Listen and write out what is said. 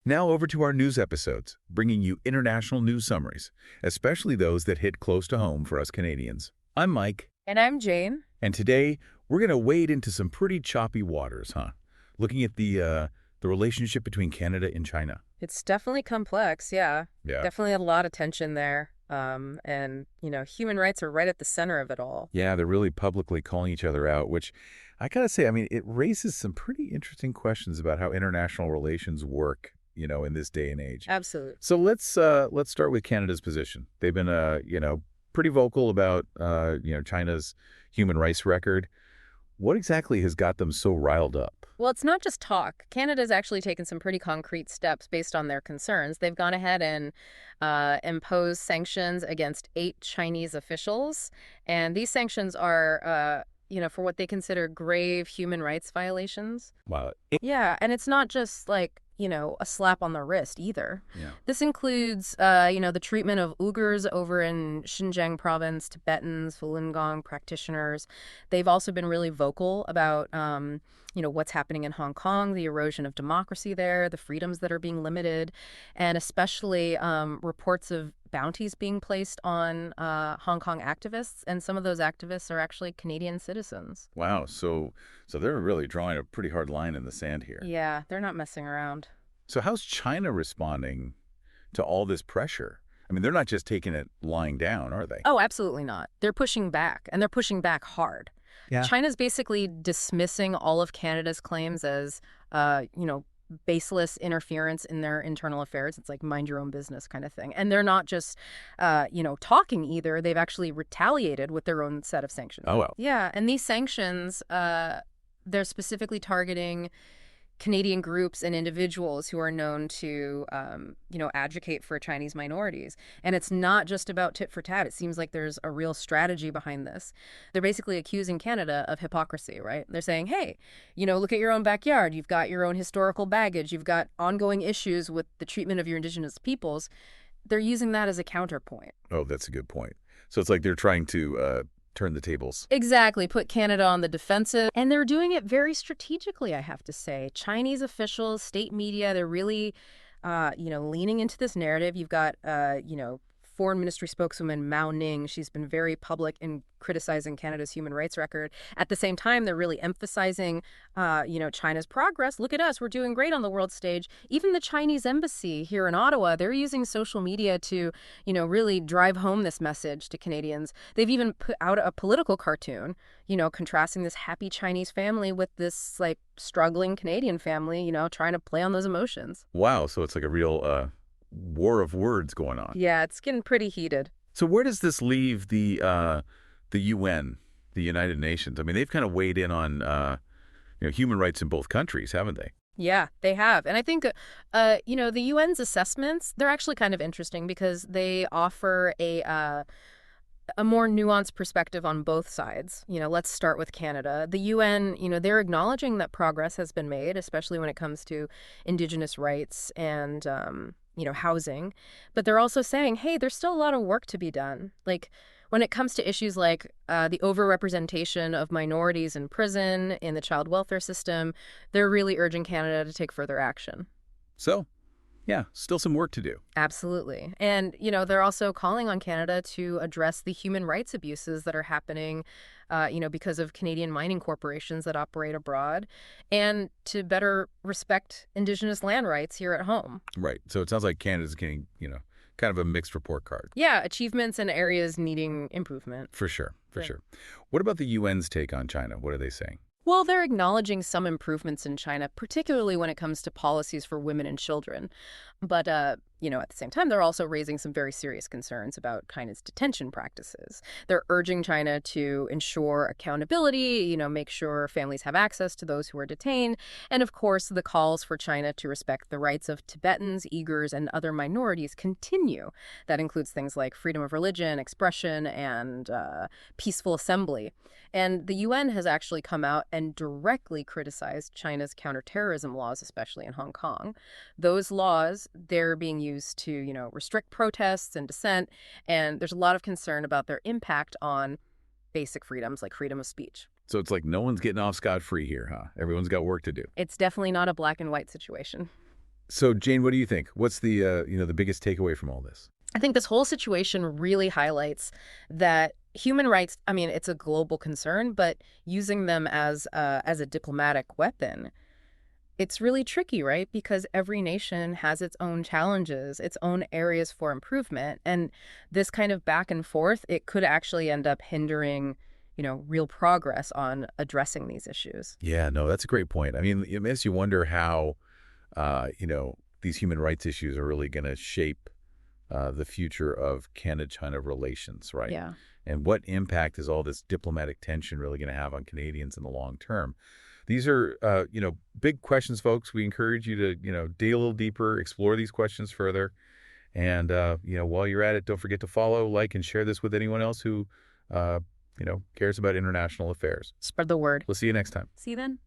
Now over to our news episodes, bringing you international news summaries, especially those that hit close to home for us Canadians. I'm Mike. And I'm Jane. And today, we're going to wade into some pretty choppy waters, looking at the relationship between Canada and China. It's definitely complex, yeah. Yeah. Definitely a lot of tension there. Human rights are right at the center of it all. Yeah, they're really publicly calling each other out, which I gotta say, it raises some pretty interesting questions about how international relations work, in this day and age. Absolutely. So let's start with Canada's position. They've been, pretty vocal about, China's human rights record. What exactly has got them so riled up? Well, it's not just talk. Canada's actually taken some pretty concrete steps based on their concerns. They've gone ahead and imposed sanctions against 8 Chinese officials. And these sanctions are, for what they consider grave human rights violations. Wow. Yeah, and it's not just like, a slap on the wrist either. Yeah. This includes, the treatment of Uyghurs over in Xinjiang province, Tibetans, Falun Gong practitioners. They've also been really vocal about, what's happening in Hong Kong, the erosion of democracy there, the freedoms that are being limited, and especially reports of bounties being placed on Hong Kong activists. And some of those activists are actually Canadian citizens. Wow. So they're really drawing a pretty hard line in the sand here. Yeah, they're not messing around. So how's China responding to all this pressure? They're not just taking it lying down, are they? Oh, absolutely not. They're pushing back, and they're pushing back hard. Yeah. China's basically dismissing all of Canada's claims as, baseless interference in their internal affairs. It's like mind your own business kind of thing. And they're not just, talking either. They've actually retaliated with their own set of sanctions. Oh, well. Yeah, and these sanctions, they're specifically targeting Canadian groups and individuals who are known to, advocate for Chinese minorities. And it's not just about tit for tat. It seems like there's a real strategy behind this. They're basically accusing Canada of hypocrisy, right? They're saying, hey, look at your own backyard. You've got your own historical baggage. You've got ongoing issues with the treatment of your Indigenous peoples. They're using that as a counterpoint. Oh, that's a good point. So it's like they're trying to turn the tables. Exactly. Put Canada on the defensive. And they're doing it very strategically, I have to say. Chinese officials, state media, they're really, leaning into this narrative. You've got, Foreign Ministry spokeswoman Mao Ning. She's been very public in criticizing Canada's human rights record. At the same time, they're really emphasizing, China's progress. Look at us. We're doing great on the world stage. Even the Chinese embassy here in Ottawa, they're using social media to, really drive home this message to Canadians. They've even put out a political cartoon, contrasting this happy Chinese family with this, struggling Canadian family, trying to play on those emotions. Wow. So it's like a real war of words going on. Yeah, it's getting pretty heated. So where does this leave the UN, the United Nations? They've kind of weighed in on human rights in both countries, haven't they? Yeah, they have. And I think, the UN's assessments, they're actually kind of interesting because they offer a more nuanced perspective on both sides. Let's start with Canada. The UN, they're acknowledging that progress has been made, especially when it comes to Indigenous rights and housing. But they're also saying, hey, there's still a lot of work to be done. Like when it comes to issues like the overrepresentation of minorities in prison, in the child welfare system, they're really urging Canada to take further action. So, yeah, still some work to do. Absolutely. And, they're also calling on Canada to address the human rights abuses that are happening, because of Canadian mining corporations that operate abroad, and to better respect Indigenous land rights here at home. Right. So it sounds like Canada's getting, kind of a mixed report card. Yeah, achievements and areas needing improvement. For sure. Sure. What about the UN's take on China? What are they saying? Well, they're acknowledging some improvements in China, particularly when it comes to policies for women and children. But, at the same time, they're also raising some very serious concerns about China's detention practices. They're urging China to ensure accountability, make sure families have access to those who are detained. And, of course, the calls for China to respect the rights of Tibetans, Uyghurs, and other minorities continue. That includes things like freedom of religion, expression, and peaceful assembly. And the UN has actually come out and directly criticized China's counterterrorism laws, especially in Hong Kong. Those laws, they're being used to, restrict protests and dissent. And there's a lot of concern about their impact on basic freedoms like freedom of speech. So it's like no one's getting off scot-free here, huh? Everyone's got work to do. It's definitely not a black and white situation. So, Jane, what do you think? What's the biggest takeaway from all this? I think this whole situation really highlights that human rights, I mean, it's a global concern, but using them as a diplomatic weapon, it's really tricky, right? Because every nation has its own challenges, its own areas for improvement. And this kind of back and forth, it could actually end up hindering, real progress on addressing these issues. Yeah, no, that's a great point. I mean, it makes you wonder how, these human rights issues are really going to shape the future of Canada-China relations, right? Yeah. And what impact is all this diplomatic tension really going to have on Canadians in the long term? These are, big questions, folks. We encourage you to, dig a little deeper, explore these questions further. And, while you're at it, don't forget to follow, like, and share this with anyone else who, cares about international affairs. Spread the word. We'll see you next time. See you then.